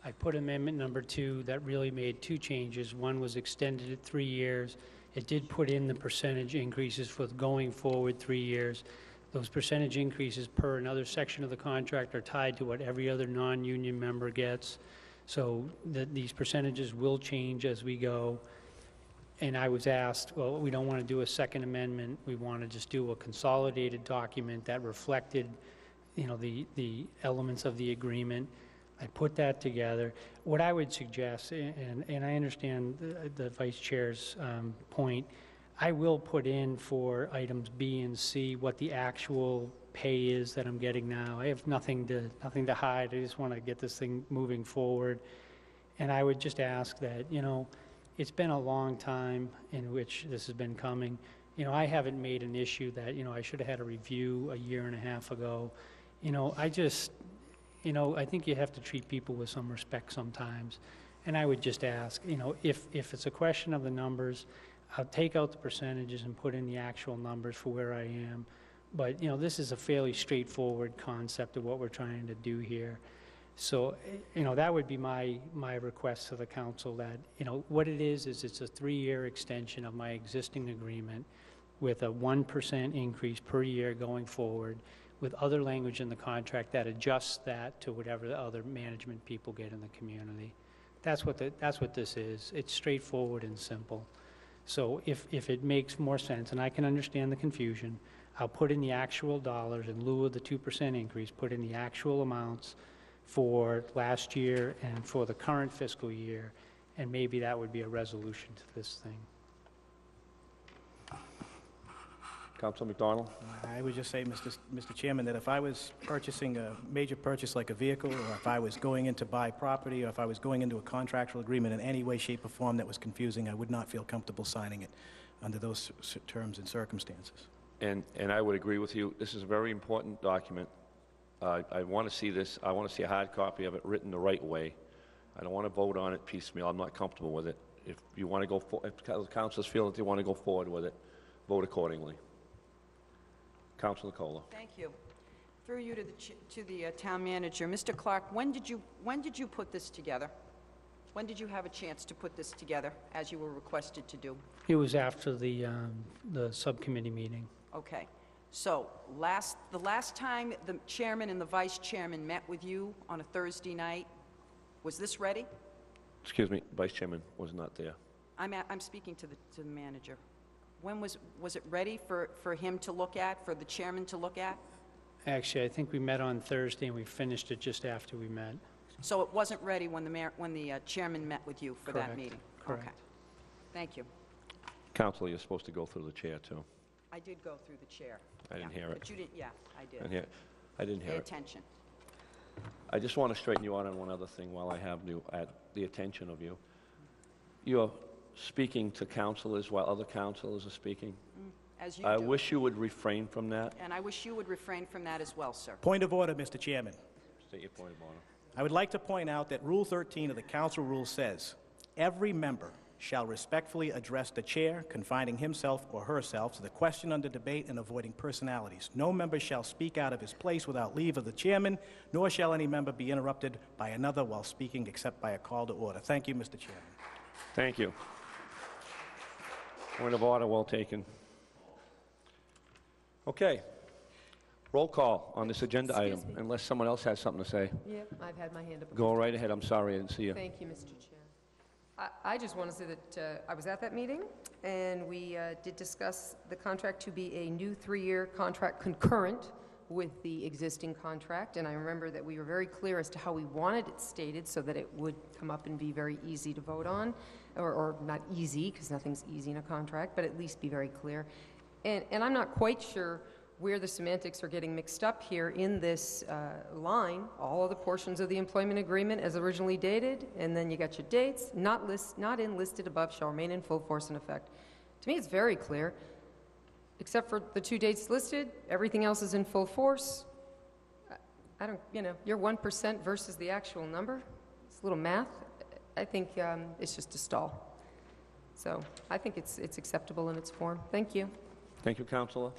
I put amendment number 2 that really made 2 changes. One was extended at 3 years. It did put in the percentage increases for going forward 3 years. Those percentage increases per another section of the contract are tied to what every other non-union member gets. So these percentages will change as we go. And I was asked, well, we don't want to do a second amendment. We want to just do a consolidated document that reflected, the elements of the agreement. I put that together. What I would suggest, and I understand the Vice Chair's point, I will put in for items B and C what the actual pay is that I'm getting now. I have nothing to hide. I just want to get this thing moving forward. And I would just ask that, it's been a long time in which this has been coming. I haven't made an issue that, I should have had a review a year and a half ago. I think you have to treat people with some respect sometimes. And I would just ask, if it's a question of the numbers, I'll take out the percentages and put in the actual numbers for where I am. But, this is a fairly straightforward concept of what we're trying to do here. So, that would be my request to the council that, what it is it's a 3-year extension of my existing agreement with a 1% increase per year going forward, with other language in the contract that adjusts that to whatever the other management people get in the community. That's what this is. It's straightforward and simple. So if it makes more sense, and I can understand the confusion, I'll put in the actual dollars in lieu of the 2% increase, put in the actual amounts for last year and for the current fiscal year, and maybe that would be a resolution to this thing. Councilor McDonald? I would just say, Mr. Chairman, that if I was purchasing a major purchase like a vehicle, or if I was going in to buy property, or if I was going into a contractual agreement in any way, shape, or form that was confusing, I would not feel comfortable signing it under those terms and circumstances. And I would agree with you. This is a very important document. I want to see this. I want to see a hard copy of it written the right way. I don't want to vote on it piecemeal. I'm not comfortable with it. If you want to go, if the councilors feel that they want to go forward with it, vote accordingly. Councilor Cola. Thank you. Through you to the town manager, Mr. Clark. When did you put this together? When did you have a chance to put this together, as you were requested to do? It was after the subcommittee meeting. Okay. So the last time the chairman and the vice chairman met with you on a Thursday night, was this ready? Excuse me, Vice Chairman was not there. I'm speaking to the manager. When was it ready for him to look at, for the chairman to look at? Actually, I think we met on Thursday and we finished it just after we met. So it wasn't ready when the chairman met with you for Correct. that meeting? Correct. Okay. Thank you. Councilor, you're supposed to go through the chair, too. I did go through the chair. I didn't hear it. But you didn't, yeah, I did. I didn't hear Pay it. attention. I just want to straighten you out on one other thing while I have you at the attention of you. You're speaking to councilors while other councilors are speaking. As you I do. wish you would refrain from that. And I wish you would refrain from that as well, sir. Point of order, Mr. Chairman. State your point of order. I would like to point out that Rule 13 of the council rules says, every member shall respectfully address the chair, confining himself or herself to the question under debate and avoiding personalities. No member shall speak out of his place without leave of the chairman, nor shall any member be interrupted by another while speaking except by a call to order. Thank you, Mr. Chairman. Thank you. Point of order, well taken. Okay. Roll call on this agenda item, unless someone else has something to say. Yep, I've had my hand up. Go right ahead. I'm sorry I didn't see you. Thank you, Mr. Chair. I just want to say that I was at that meeting, and we did discuss the contract to be a new 3-year contract concurrent with the existing contract, and I remember that we were very clear as to how we wanted it stated so that it would come up and be very easy to vote on, or not easy, because nothing's easy in a contract, but at least be very clear. And I'm not quite sure where the semantics are getting mixed up here in this line. All of the portions of the employment agreement as originally dated, and then you got your dates, not in listed above, shall remain in full force and effect. To me, it's very clear. Except for the 2 dates listed, everything else is in full force. I don't, your 1% versus the actual number, it's a little math. I think it's just a stall. So I think it's acceptable in its form. Thank you. Thank you, Councilor.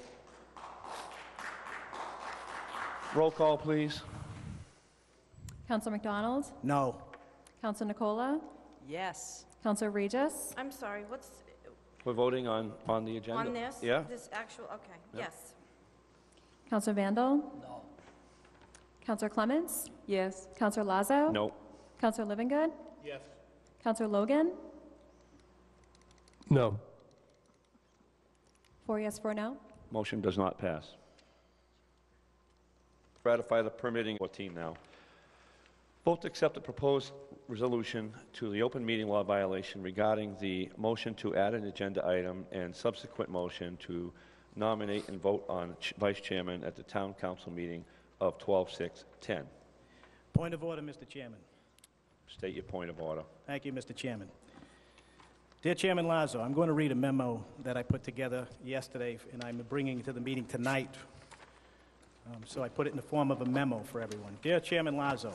Roll call, please. Councillor McDonald? No. Council Nicola, Yes. Council Regis, I'm sorry, what's, We're voting on the agenda? on this? Yeah? This actual, okay, Yeah. yes. Council Vandal. No. Council Clements, Yes. Council Lazo. No. Council Livingood, Yes. Council Logan, No. 4 yes, 4 no. Motion does not pass. Ratify the permitting 14 now. Vote to accept the proposed resolution to the open meeting law violation regarding the motion to add an agenda item and subsequent motion to nominate and vote on vice chairman at the town council meeting of 12/6/10. Point of order, Mr. Chairman. State your point of order. Thank you, Mr. Chairman. Dear Chairman Lazo, I'm going to read a memo that I put together yesterday, and I'm bringing to the meeting tonight. So I put it in the form of a memo for everyone. Dear Chairman Lazo,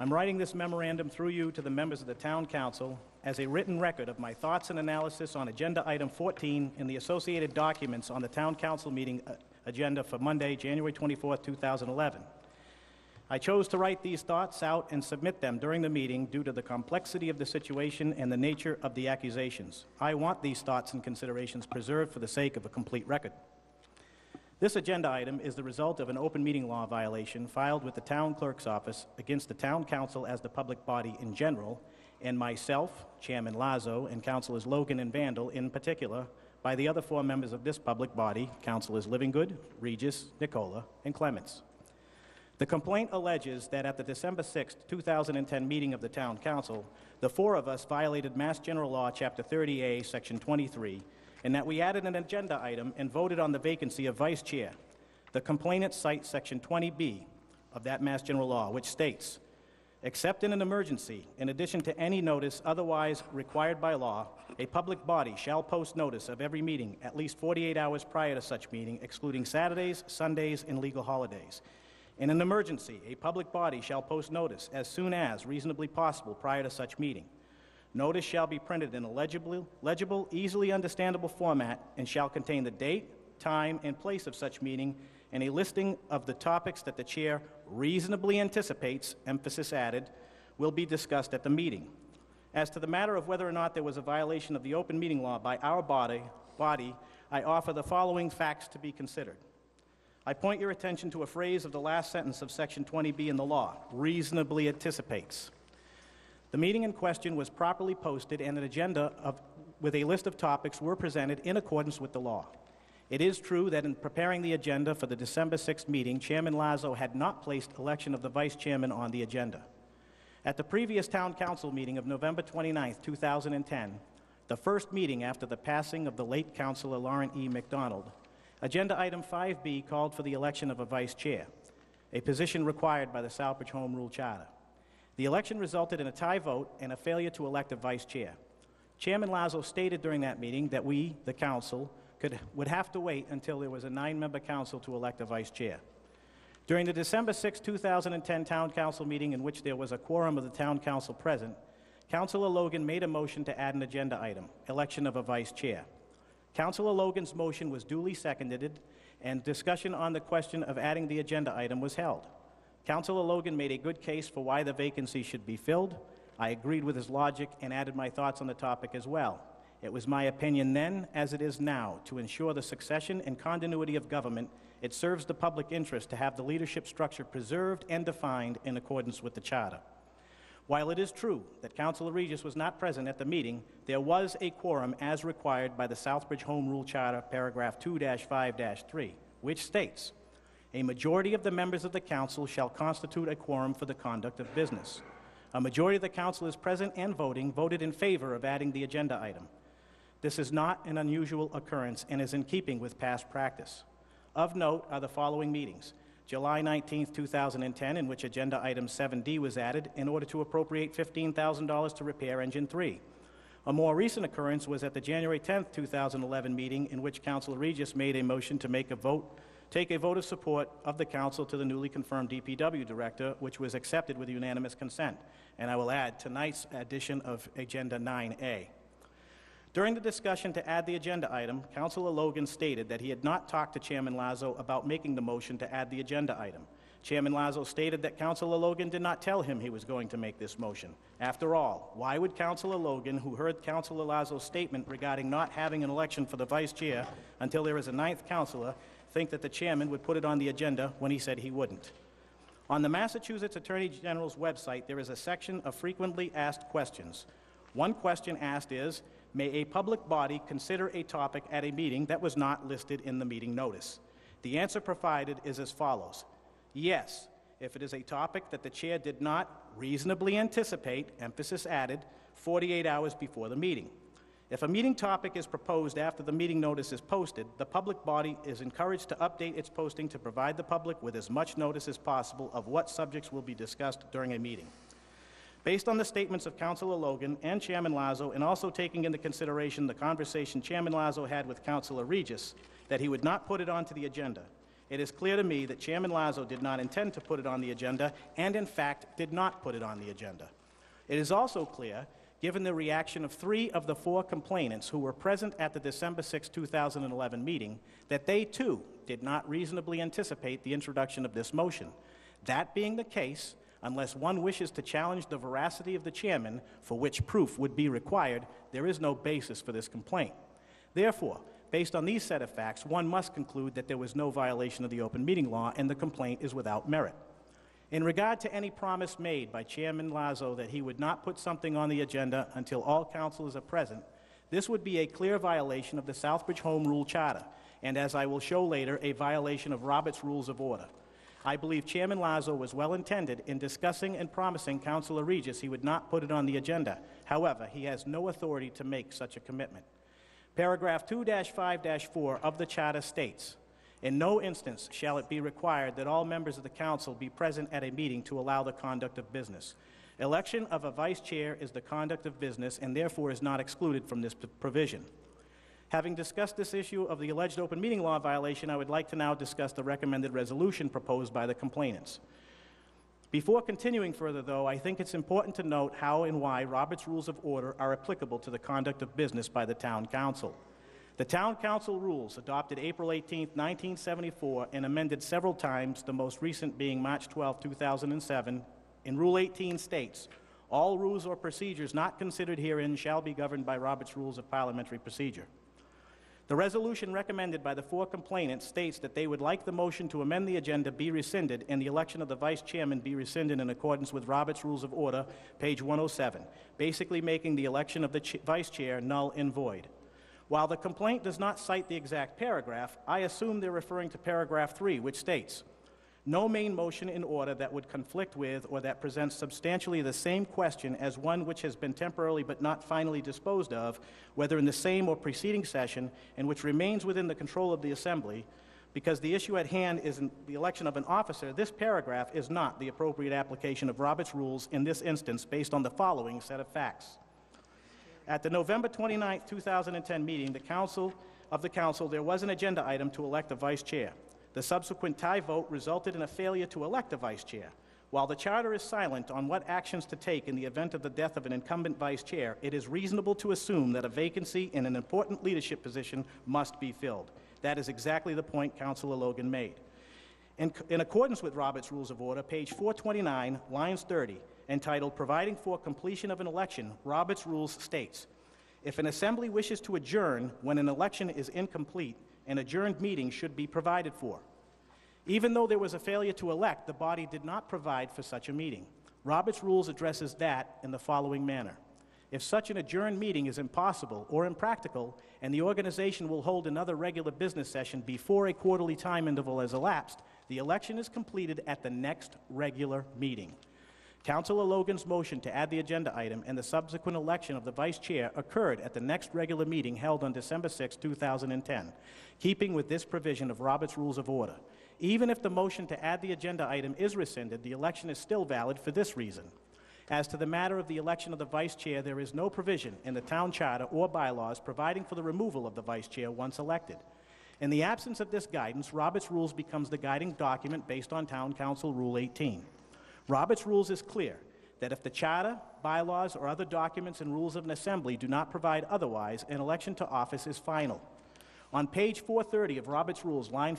I'm writing this memorandum through you to the members of the Town Council as a written record of my thoughts and analysis on Agenda Item 14 and the associated documents on the Town Council meeting agenda for Monday, January 24, 2011. I chose to write these thoughts out and submit them during the meeting due to the complexity of the situation and the nature of the accusations. I want these thoughts and considerations preserved for the sake of a complete record. This agenda item is the result of an open meeting law violation filed with the town clerk's office against the town council as the public body in general, and myself, Chairman Lazo, and Councilors Logan and Vandal in particular, by the other 4 members of this public body, Councilors Livingood, Regis, Nicola, and Clements. The complaint alleges that at the December 6, 2010 meeting of the Town Council, the 4 of us violated Mass General Law, Chapter 30A, Section 23, and that we added an agenda item and voted on the vacancy of vice chair. The complainant cites Section 20B of that Mass General Law, which states, except in an emergency, in addition to any notice otherwise required by law, a public body shall post notice of every meeting at least 48 hours prior to such meeting, excluding Saturdays, Sundays, and legal holidays. In an emergency, a public body shall post notice as soon as reasonably possible prior to such meeting. Notice shall be printed in a legible, easily understandable format and shall contain the date, time, and place of such meeting and a listing of the topics that the chair reasonably anticipates, emphasis added, will be discussed at the meeting. As to the matter of whether or not there was a violation of the open meeting law by our body, I offer the following facts to be considered. I point your attention to a phrase of the last sentence of Section 20B in the law, reasonably anticipates. The meeting in question was properly posted and an agenda with a list of topics were presented in accordance with the law. It is true that in preparing the agenda for the December 6th meeting, Chairman Lazo had not placed election of the vice chairman on the agenda. At the previous Town Council meeting of November 29, 2010, the first meeting after the passing of the late Councilor Lauren E. McDonald, Agenda Item 5B called for the election of a vice chair, a position required by the Southbridge Home Rule Charter. The election resulted in a tie vote and a failure to elect a vice chair. Chairman Lazo stated during that meeting that we, the council, would have to wait until there was a 9-member council to elect a vice chair. During the December 6, 2010 Town Council meeting in which there was a quorum of the Town Council present, Councilor Logan made a motion to add an agenda item, election of a vice chair. Councilor Logan's motion was duly seconded, and discussion on the question of adding the agenda item was held. Councilor Logan made a good case for why the vacancy should be filled. I agreed with his logic and added my thoughts on the topic as well. It was my opinion then, as it is now, to ensure the succession and continuity of government, it serves the public interest to have the leadership structure preserved and defined in accordance with the Charter. While it is true that Councilor Regis was not present at the meeting, there was a quorum as required by the Southbridge Home Rule Charter, paragraph 2-5-3, which states, a majority of the members of the council shall constitute a quorum for the conduct of business. A majority of the councilors present and voting voted in favor of adding the agenda item. This is not an unusual occurrence and is in keeping with past practice. Of note are the following meetings. July 19, 2010, in which agenda item 7D was added in order to appropriate $15,000 to repair Engine 3. A more recent occurrence was at the January 10, 2011 meeting in which Councilor Regis made a motion to take a vote of support of the council to the newly confirmed DPW director, which was accepted with unanimous consent. And I will add tonight's addition of Agenda 9A. During the discussion to add the agenda item, Councilor Logan stated that he had not talked to Chairman Lazo about making the motion to add the agenda item. Chairman Lazo stated that Councilor Logan did not tell him he was going to make this motion. After all, why would Councilor Logan, who heard Councilor Lazo's statement regarding not having an election for the vice chair until there is a ninth councilor, think that the chairman would put it on the agenda when he said he wouldn't? On the Massachusetts Attorney General's website, there is a section of frequently asked questions. One question asked is, may a public body consider a topic at a meeting that was not listed in the meeting notice? The answer provided is as follows. Yes, if it is a topic that the chair did not reasonably anticipate, emphasis added, 48 hours before the meeting. If a meeting topic is proposed after the meeting notice is posted, the public body is encouraged to update its posting to provide the public with as much notice as possible of what subjects will be discussed during a meeting. Based on the statements of Councilor Logan and Chairman Lazo, and also taking into consideration the conversation Chairman Lazo had with Councilor Regis, that he would not put it onto the agenda, it is clear to me that Chairman Lazo did not intend to put it on the agenda, and in fact did not put it on the agenda. It is also clear, given the reaction of 3 of the 4 complainants who were present at the December 6, 2011 meeting, that they too did not reasonably anticipate the introduction of this motion. That being the case, unless one wishes to challenge the veracity of the chairman, for which proof would be required, there is no basis for this complaint. Therefore, based on these set of facts, one must conclude that there was no violation of the open meeting law and the complaint is without merit. In regard to any promise made by Chairman Lazo that he would not put something on the agenda until all councilors are present, this would be a clear violation of the Southbridge Home Rule Charter, and as I will show later, a violation of Robert's Rules of Order. I believe Chairman Lazo was well-intended in discussing and promising Councilor Regis he would not put it on the agenda. However, he has no authority to make such a commitment. Paragraph 2-5-4 of the Charter states, in no instance shall it be required that all members of the council be present at a meeting to allow the conduct of business. Election of a vice chair is the conduct of business and therefore is not excluded from this provision. Having discussed this issue of the alleged open meeting law violation, I would like to now discuss the recommended resolution proposed by the complainants. Before continuing further, though, I think it's important to note how and why Robert's Rules of Order are applicable to the conduct of business by the Town Council. The Town Council rules, adopted April 18, 1974, and amended several times, the most recent being March 12, 2007, in Rule 18 states, all rules or procedures not considered herein shall be governed by Robert's Rules of Parliamentary Procedure. The resolution recommended by the 4 complainants states that they would like the motion to amend the agenda be rescinded and the election of the vice chairman be rescinded in accordance with Robert's Rules of Order, page 107, basically making the election of the vice chair null and void. While the complaint does not cite the exact paragraph, I assume they're referring to paragraph 3, which states, no main motion in order that would conflict with or that presents substantially the same question as one which has been temporarily but not finally disposed of, whether in the same or preceding session, and which remains within the control of the Assembly, because the issue at hand is the election of an officer, this paragraph is not the appropriate application of Robert's Rules in this instance based on the following set of facts. At the November 29, 2010 meeting, the Council, there was an agenda item to elect a vice chair. The subsequent tie vote resulted in a failure to elect a vice chair. While the Charter is silent on what actions to take in the event of the death of an incumbent vice chair, it is reasonable to assume that a vacancy in an important leadership position must be filled. That is exactly the point Councilor Logan made. In accordance with Robert's Rules of Order, page 429, lines 30, entitled Providing for Completion of an Election, Robert's Rules states, if an assembly wishes to adjourn when an election is incomplete, an adjourned meeting should be provided for. Even though there was a failure to elect, the body did not provide for such a meeting. Robert's Rules addresses that in the following manner. If such an adjourned meeting is impossible or impractical, and the organization will hold another regular business session before a quarterly time interval has elapsed, the election is completed at the next regular meeting. Councilor Logan's motion to add the agenda item and the subsequent election of the vice chair occurred at the next regular meeting held on December 6, 2010, keeping with this provision of Robert's Rules of Order. Even if the motion to add the agenda item is rescinded, the election is still valid for this reason. As to the matter of the election of the vice chair, there is no provision in the town charter or bylaws providing for the removal of the vice chair once elected. In the absence of this guidance, Robert's Rules becomes the guiding document based on Town Council Rule 18. Robert's Rules is clear that if the charter, bylaws, or other documents and rules of an assembly do not provide otherwise, an election to office is final. On page 430 of Robert's Rules, line